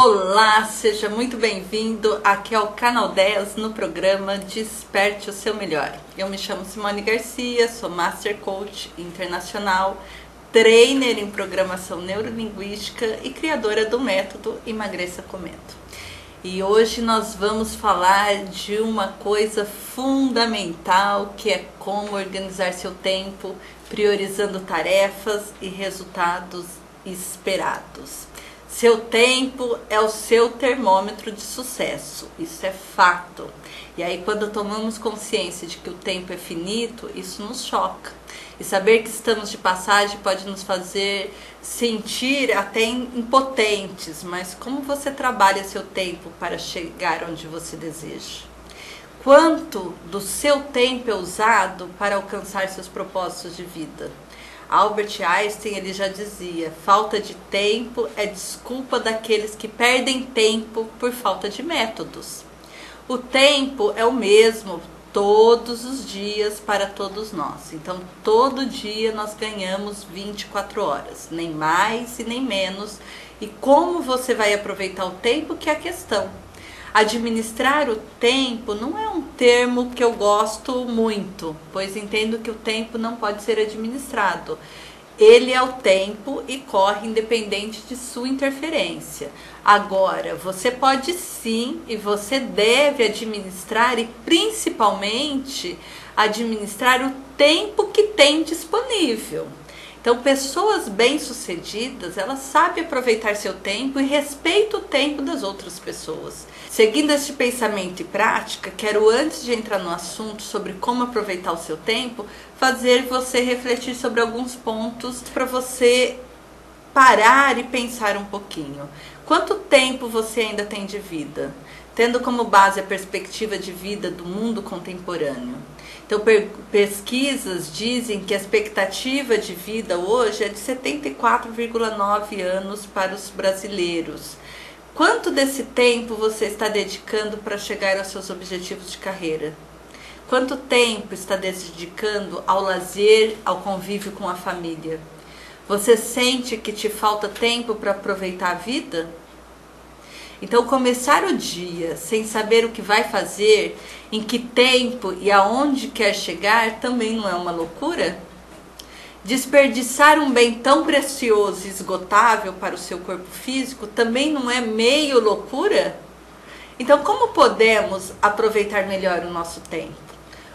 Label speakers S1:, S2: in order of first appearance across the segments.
S1: Olá, seja muito bem-vindo aqui ao Canal 10 no programa Desperte o Seu Melhor. Eu me chamo Simone Garcia, sou Master Coach Internacional, trainer em Programação Neurolinguística e criadora do método Emagreça Comendo. E hoje nós vamos falar de uma coisa fundamental, que é como organizar seu tempo, priorizando tarefas e resultados esperados. Seu tempo é o seu termômetro de sucesso, isso é fato. E aí quando tomamos consciência de que o tempo é finito, isso nos choca. E saber que estamos de passagem pode nos fazer sentir até impotentes, mas como você trabalha seu tempo para chegar onde você deseja? Quanto do seu tempo é usado para alcançar seus propósitos de vida? Albert Einstein, ele já dizia: falta de tempo é desculpa daqueles que perdem tempo por falta de métodos. O tempo é o mesmo todos os dias para todos nós. Então, todo dia nós ganhamos 24 horas, nem mais e nem menos. E como você vai aproveitar o tempo que é a questão. Administrar o tempo não é um termo que eu gosto muito, pois entendo que o tempo não pode ser administrado. Ele é o tempo e corre independente de sua interferência. Agora, você pode sim e você deve administrar e principalmente administrar o tempo que tem disponível. Então, pessoas bem-sucedidas, elas sabem aproveitar seu tempo e respeitam o tempo das outras pessoas. Seguindo este pensamento e prática, quero, antes de entrar no assunto sobre como aproveitar o seu tempo, fazer você refletir sobre alguns pontos para você parar e pensar um pouquinho. Quanto tempo você ainda tem de vida? Tendo como base a perspectiva de vida do mundo contemporâneo. Então, pesquisas dizem que a expectativa de vida hoje é de 74,9 anos para os brasileiros. Quanto desse tempo você está dedicando para chegar aos seus objetivos de carreira? Quanto tempo está dedicando ao lazer, ao convívio com a família? Você sente que te falta tempo para aproveitar a vida? Então, começar o dia sem saber o que vai fazer, em que tempo e aonde quer chegar, também não é uma loucura? Desperdiçar um bem tão precioso e esgotável para o seu corpo físico também não é meio loucura? Então, como podemos aproveitar melhor o nosso tempo?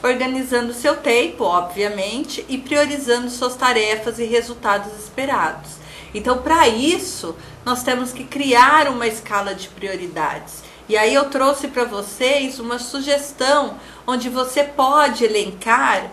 S1: Organizando seu tempo, obviamente, e priorizando suas tarefas e resultados esperados. Então, para isso, nós temos que criar uma escala de prioridades. E aí eu trouxe para vocês uma sugestão onde você pode elencar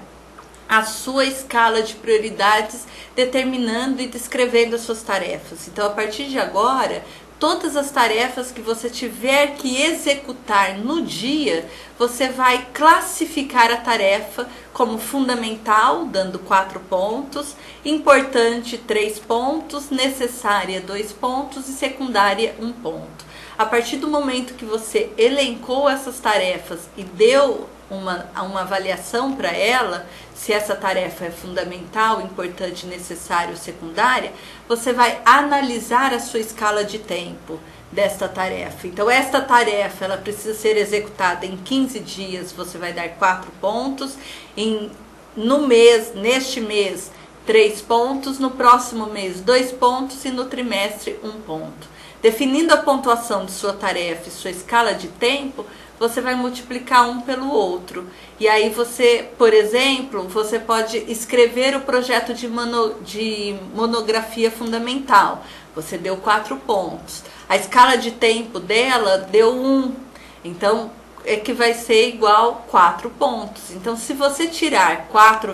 S1: a sua escala de prioridades, determinando e descrevendo as suas tarefas. Então, a partir de agora, todas as tarefas que você tiver que executar no dia, você vai classificar a tarefa como fundamental, dando 4 pontos, importante 3 pontos, necessária 2 pontos e secundária 1 ponto. A partir do momento que você elencou essas tarefas e deu uma avaliação para ela, se essa tarefa é fundamental, importante, necessária ou secundária, você vai analisar a sua escala de tempo desta tarefa. Então, esta tarefa ela precisa ser executada em 15 dias, você vai dar 4 pontos, neste mês 3 pontos, no próximo mês 2 pontos e no trimestre 1 ponto. Definindo a pontuação de sua tarefa e sua escala de tempo, você vai multiplicar um pelo outro. E aí você, por exemplo, você pode escrever o projeto de monografia fundamental. Você deu 4 pontos. A escala de tempo dela deu 1. Então, é que vai ser igual 4 pontos. Então, se você tirar 4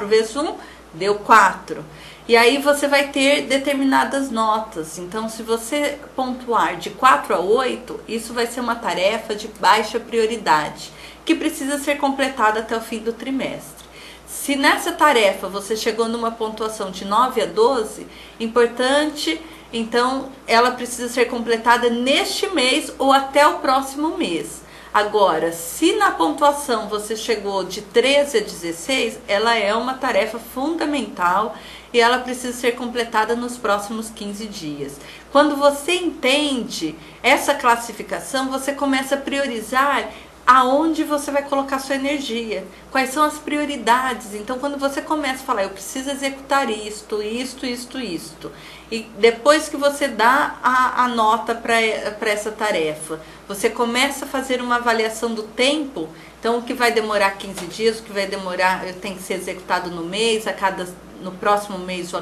S1: vezes 1, deu 4. E aí você vai ter determinadas notas. Então, se você pontuar de 4 a 8, isso vai ser uma tarefa de baixa prioridade, que precisa ser completada até o fim do trimestre. Se nessa tarefa você chegou numa pontuação de 9 a 12, importante, então ela precisa ser completada neste mês ou até o próximo mês. Agora, se na pontuação você chegou de 13 a 16, ela é uma tarefa fundamental e ela precisa ser completada nos próximos 15 dias. Quando você entende essa classificação, você começa a priorizar aonde você vai colocar sua energia, quais são as prioridades. Então, quando você começa a falar, eu preciso executar isto, e depois que você dá a nota para essa tarefa, você começa a fazer uma avaliação do tempo. Então, o que vai demorar 15 dias, o que vai demorar, tem que ser executado no mês, no próximo mês ou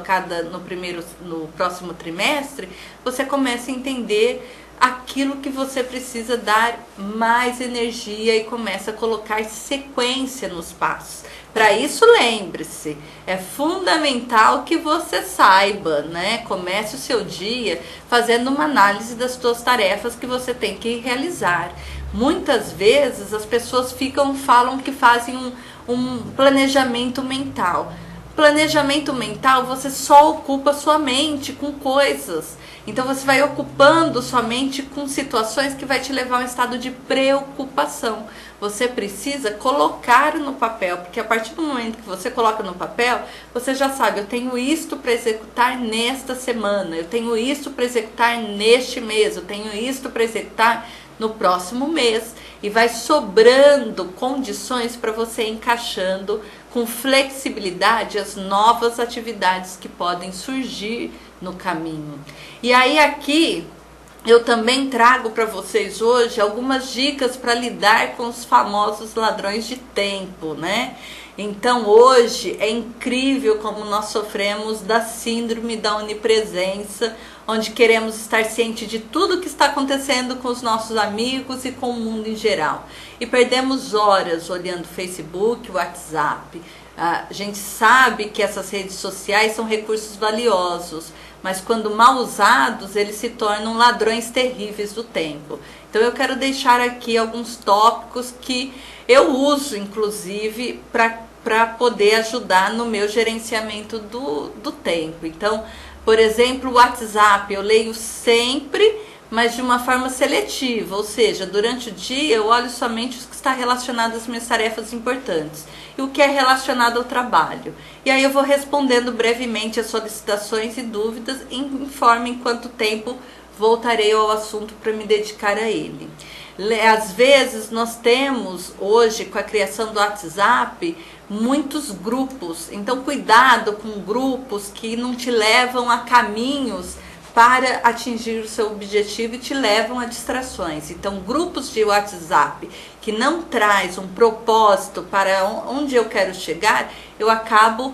S1: no próximo trimestre, você começa a entender aquilo que você precisa dar mais energia e começa a colocar sequência nos passos. Para isso, lembre-se, é fundamental que você saiba, né? Comece o seu dia fazendo uma análise das suas tarefas que você tem que realizar. Muitas vezes as pessoas falam que fazem um planejamento mental. Planejamento mental, você só ocupa sua mente com coisas. Então você vai ocupando sua mente com situações que vai te levar a um estado de preocupação. Você precisa colocar no papel, porque a partir do momento que você coloca no papel, você já sabe, eu tenho isto para executar nesta semana, eu tenho isto para executar neste mês, eu tenho isto para executar no próximo mês. E vai sobrando condições para você ir encaixando com flexibilidade as novas atividades que podem surgir no caminho. E aí aqui eu também trago para vocês hoje algumas dicas para lidar com os famosos ladrões de tempo, né? Então hoje é incrível como nós sofremos da síndrome da onipresença, onde queremos estar ciente de tudo que está acontecendo com os nossos amigos e com o mundo em geral. E perdemos horas olhando Facebook, WhatsApp. A gente sabe que essas redes sociais são recursos valiosos, mas quando mal usados, eles se tornam ladrões terríveis do tempo. Então eu quero deixar aqui alguns tópicos que eu uso, inclusive, para poder ajudar no meu gerenciamento do tempo. Então, por exemplo, o WhatsApp eu leio sempre, mas de uma forma seletiva, ou seja, durante o dia eu olho somente o que está relacionado às minhas tarefas importantes e o que é relacionado ao trabalho. E aí eu vou respondendo brevemente as solicitações e dúvidas e informo em quanto tempo voltarei ao assunto para me dedicar a ele. Às vezes nós temos hoje, com a criação do WhatsApp, muitos grupos, então cuidado com grupos que não te levam a caminhos para atingir o seu objetivo e te levam a distrações. Então grupos de WhatsApp que não traz um propósito para onde eu quero chegar, eu acabo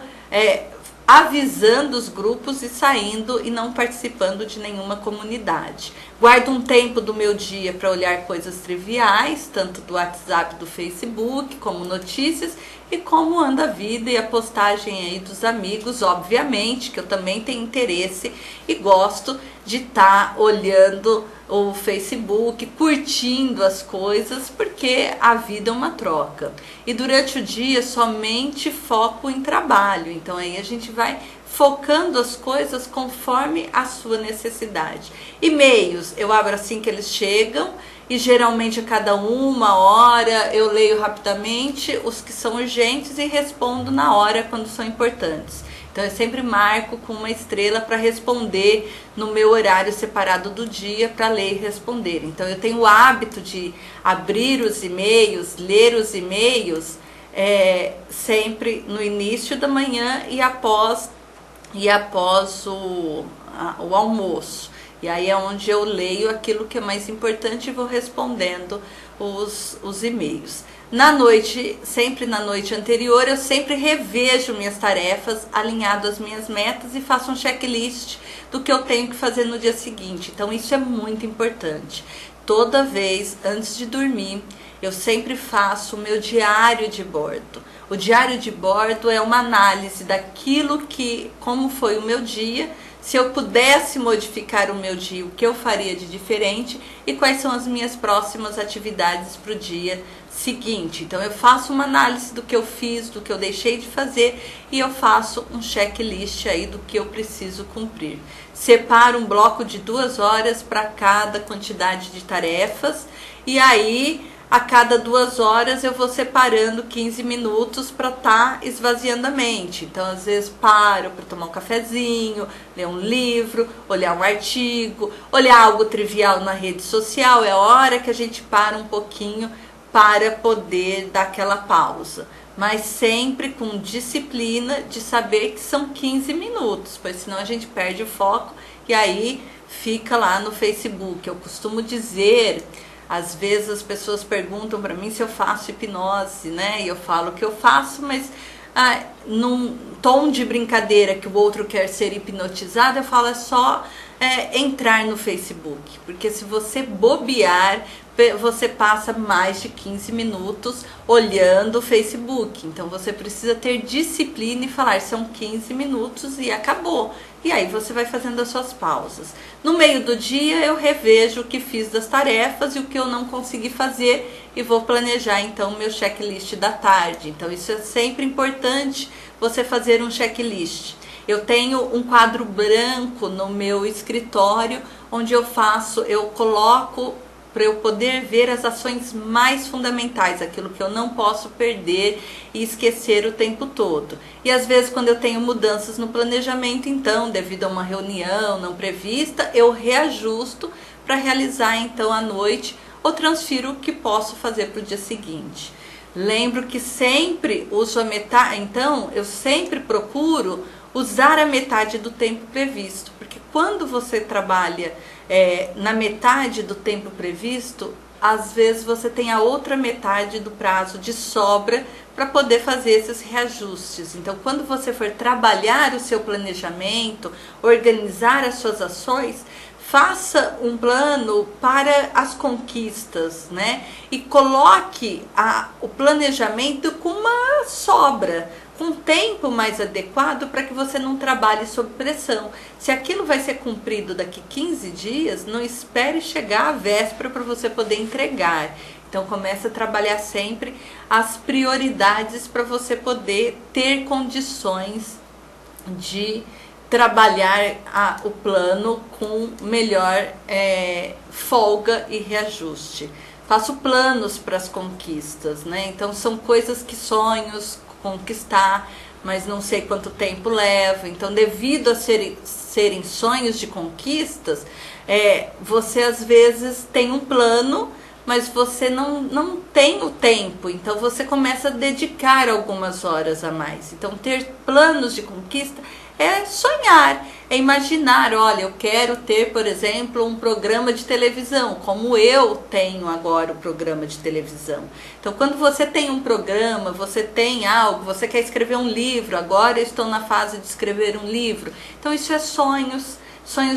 S1: avisando os grupos e saindo e não participando de nenhuma comunidade. Guardo um tempo do meu dia para olhar coisas triviais, tanto do WhatsApp, do Facebook, como notícias e como anda a vida e a postagem aí dos amigos, obviamente, que eu também tenho interesse e gosto de estar olhando o Facebook, curtindo as coisas, porque a vida é uma troca. E durante o dia somente foco em trabalho, então aí a gente vai focando as coisas conforme a sua necessidade. E-mails, eu abro assim que eles chegam e geralmente a cada 1 hora eu leio rapidamente os que são urgentes e respondo na hora quando são importantes. Então eu sempre marco com uma estrela para responder no meu horário separado do dia para ler e responder. Então eu tenho o hábito de abrir os e-mails, ler os e-mails sempre no início da manhã e após o almoço. E aí é onde eu leio aquilo que é mais importante e vou respondendo os e-mails. Na noite, sempre na noite anterior, eu sempre revejo minhas tarefas, alinhado às minhas metas e faço um checklist do que eu tenho que fazer no dia seguinte. Então isso é muito importante. Toda vez, antes de dormir, eu sempre faço o meu diário de bordo. O diário de bordo é uma análise daquilo como foi o meu dia, se eu pudesse modificar o meu dia, o que eu faria de diferente e quais são as minhas próximas atividades para o dia seguinte. Então eu faço uma análise do que eu fiz, do que eu deixei de fazer e eu faço um checklist aí do que eu preciso cumprir. Separo um bloco de 2 horas para cada quantidade de tarefas e aí a cada 2 horas eu vou separando 15 minutos para estar esvaziando a mente. Então, às vezes, paro para tomar um cafezinho, ler um livro, olhar um artigo, olhar algo trivial na rede social. É a hora que a gente para um pouquinho para poder dar aquela pausa. Mas sempre com disciplina de saber que são 15 minutos, pois senão a gente perde o foco e aí fica lá no Facebook. Eu costumo dizer, às vezes as pessoas perguntam para mim se eu faço hipnose, né? E eu falo que eu faço, mas num tom de brincadeira que o outro quer ser hipnotizado, eu falo é só entrar no Facebook, porque se você bobear, você passa mais de 15 minutos olhando o Facebook. Então você precisa ter disciplina e falar, são 15 minutos e acabou. E aí você vai fazendo as suas pausas. No meio do dia eu revejo o que fiz das tarefas e o que eu não consegui fazer e vou planejar então o meu checklist da tarde. Então isso é sempre importante, você fazer um checklist. Eu tenho um quadro branco no meu escritório onde eu coloco para eu poder ver as ações mais fundamentais, aquilo que eu não posso perder e esquecer o tempo todo. E às vezes quando eu tenho mudanças no planejamento, então, devido a uma reunião não prevista, eu reajusto para realizar então à noite ou transfiro o que posso fazer para o dia seguinte. Lembro que sempre uso a metade, então eu sempre procuro usar a metade do tempo previsto, porque quando você trabalha na metade do tempo previsto, às vezes você tem a outra metade do prazo de sobra para poder fazer esses reajustes. Então, quando você for trabalhar o seu planejamento, organizar as suas ações, faça um plano para as conquistas, né? E coloque o planejamento com uma sobra, com tempo mais adequado para que você não trabalhe sob pressão. Se aquilo vai ser cumprido daqui 15 dias, não espere chegar à véspera para você poder entregar. Então comece a trabalhar sempre as prioridades para você poder ter condições de trabalhar o plano com melhor folga e reajuste. Faço planos para as conquistas, né? Então são coisas que sonhos conquistar, mas não sei quanto tempo leva. Então, devido a serem sonhos de conquistas, você às vezes tem um plano, mas você não tem o tempo. Então, você começa a dedicar algumas horas a mais. Então, ter planos de conquista é sonhar, é imaginar, olha, eu quero ter, por exemplo, um programa de televisão, como eu tenho agora o programa de televisão. Então, quando você tem um programa, você tem algo, você quer escrever um livro, agora eu estou na fase de escrever um livro. Então, isso é sonhos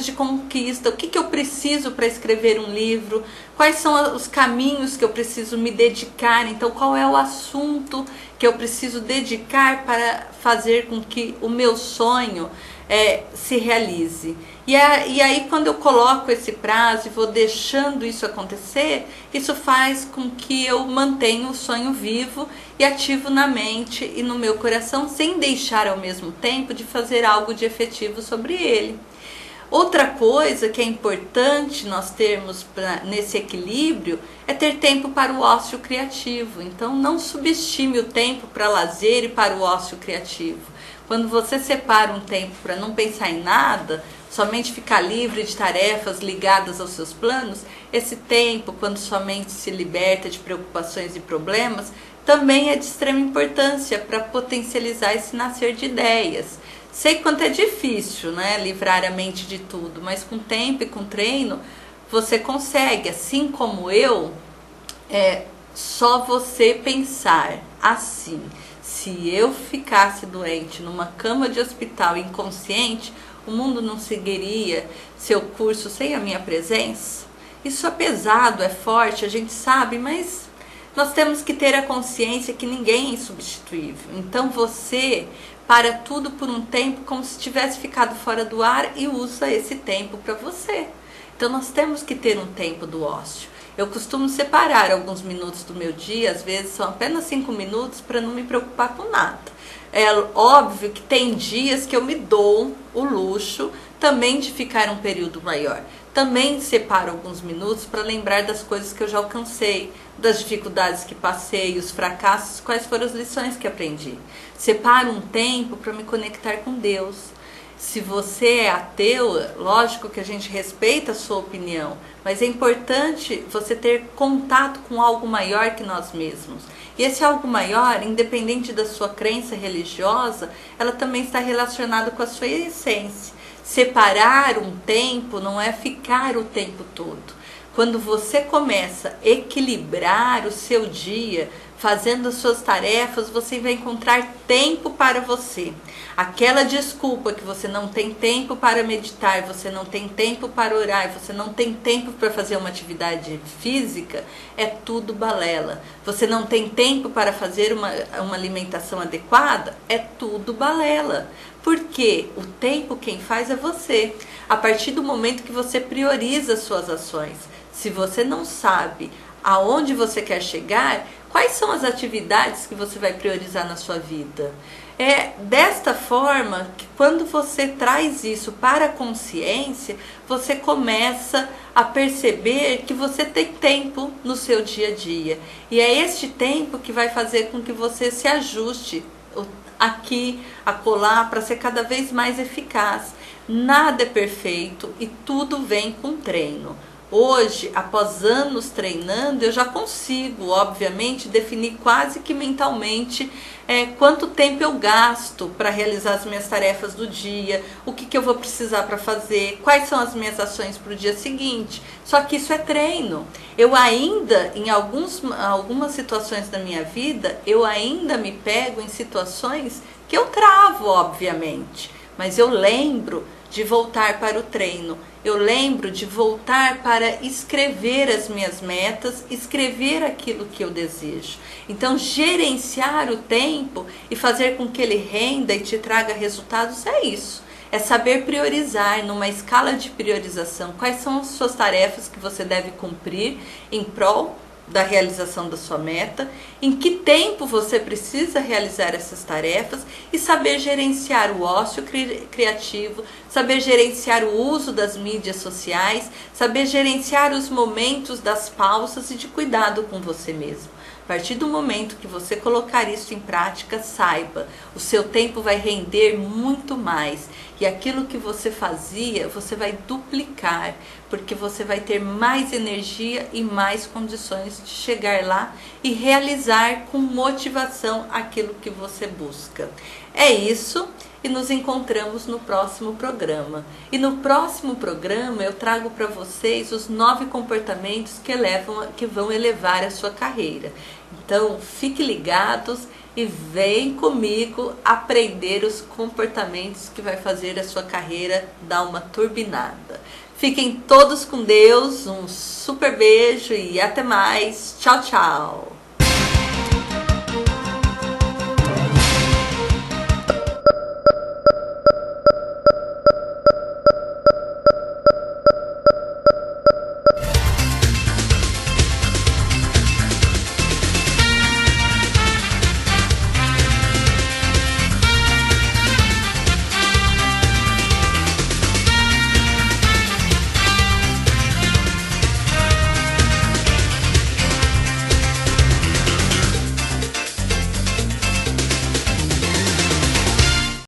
S1: de conquista. O que eu preciso para escrever um livro? Quais são os caminhos que eu preciso me dedicar? Então, qual é o assunto que eu preciso dedicar para fazer com que o meu sonho se realize? E aí, quando eu coloco esse prazo e vou deixando isso acontecer, isso faz com que eu mantenha o sonho vivo e ativo na mente e no meu coração, sem deixar ao mesmo tempo de fazer algo de efetivo sobre ele. Outra coisa que é importante nós termos nesse equilíbrio é ter tempo para o ócio criativo. Então, não subestime o tempo para lazer e para o ócio criativo. Quando você separa um tempo para não pensar em nada, somente ficar livre de tarefas ligadas aos seus planos, esse tempo, quando sua mente se liberta de preocupações e problemas, também é de extrema importância para potencializar esse nascer de ideias. Sei quanto é difícil, né, livrar a mente de tudo, mas com tempo e com treino você consegue. Assim como eu, só você pensar assim. Se eu ficasse doente numa cama de hospital inconsciente, o mundo não seguiria seu curso sem a minha presença? Isso é pesado, é forte, a gente sabe, mas nós temos que ter a consciência que ninguém é insubstituível. Então você para tudo por um tempo como se tivesse ficado fora do ar e usa esse tempo para você. Então nós temos que ter um tempo do ócio. Eu costumo separar alguns minutos do meu dia, às vezes são apenas 5 minutos, para não me preocupar com nada. É óbvio que tem dias que eu me dou o luxo também de ficar um período maior. Também separo alguns minutos para lembrar das coisas que eu já alcancei, das dificuldades que passei, os fracassos, quais foram as lições que aprendi. Separo um tempo para me conectar com Deus. Se você é ateu, lógico que a gente respeita a sua opinião, mas é importante você ter contato com algo maior que nós mesmos. E esse algo maior, independente da sua crença religiosa, ela também está relacionada com a sua essência. Separar um tempo não é ficar o tempo todo. Quando você começa a equilibrar o seu dia, fazendo as suas tarefas, você vai encontrar tempo para você. Aquela desculpa que você não tem tempo para meditar, você não tem tempo para orar, você não tem tempo para fazer uma atividade física, é tudo balela. Você não tem tempo para fazer uma alimentação adequada, é tudo balela. Porque o tempo quem faz é você. A partir do momento que você prioriza as suas ações. Se você não sabe aonde você quer chegar, quais são as atividades que você vai priorizar na sua vida? É desta forma que quando você traz isso para a consciência, você começa a perceber que você tem tempo no seu dia a dia. E é este tempo que vai fazer com que você se ajuste aqui, acolá, para ser cada vez mais eficaz. Nada é perfeito e tudo vem com treino. Hoje, após anos treinando, eu já consigo, obviamente, definir quase que mentalmente quanto tempo eu gasto para realizar as minhas tarefas do dia, o que eu vou precisar para fazer, quais são as minhas ações para o dia seguinte. Só que isso é treino. Eu ainda, em algumas situações da minha vida, eu ainda me pego em situações que eu travo, obviamente, mas eu lembro de voltar para o treino. Eu lembro de voltar para escrever as minhas metas, escrever aquilo que eu desejo. Então, gerenciar o tempo e fazer com que ele renda e te traga resultados é isso. É saber priorizar numa escala de priorização quais são as suas tarefas que você deve cumprir em prol da realização da sua meta, em que tempo você precisa realizar essas tarefas e saber gerenciar o ócio criativo, saber gerenciar o uso das mídias sociais, saber gerenciar os momentos das pausas e de cuidado com você mesmo. A partir do momento que você colocar isso em prática, saiba, o seu tempo vai render muito mais. E aquilo que você fazia, você vai duplicar, porque você vai ter mais energia e mais condições de chegar lá e realizar com motivação aquilo que você busca. É isso, e nos encontramos no próximo programa. E no próximo programa eu trago para vocês os 9 comportamentos que vão elevar a sua carreira. Então, fiquem ligados e vem comigo aprender os comportamentos que vai fazer a sua carreira dar uma turbinada. Fiquem todos com Deus, um super beijo e até mais. Tchau, tchau!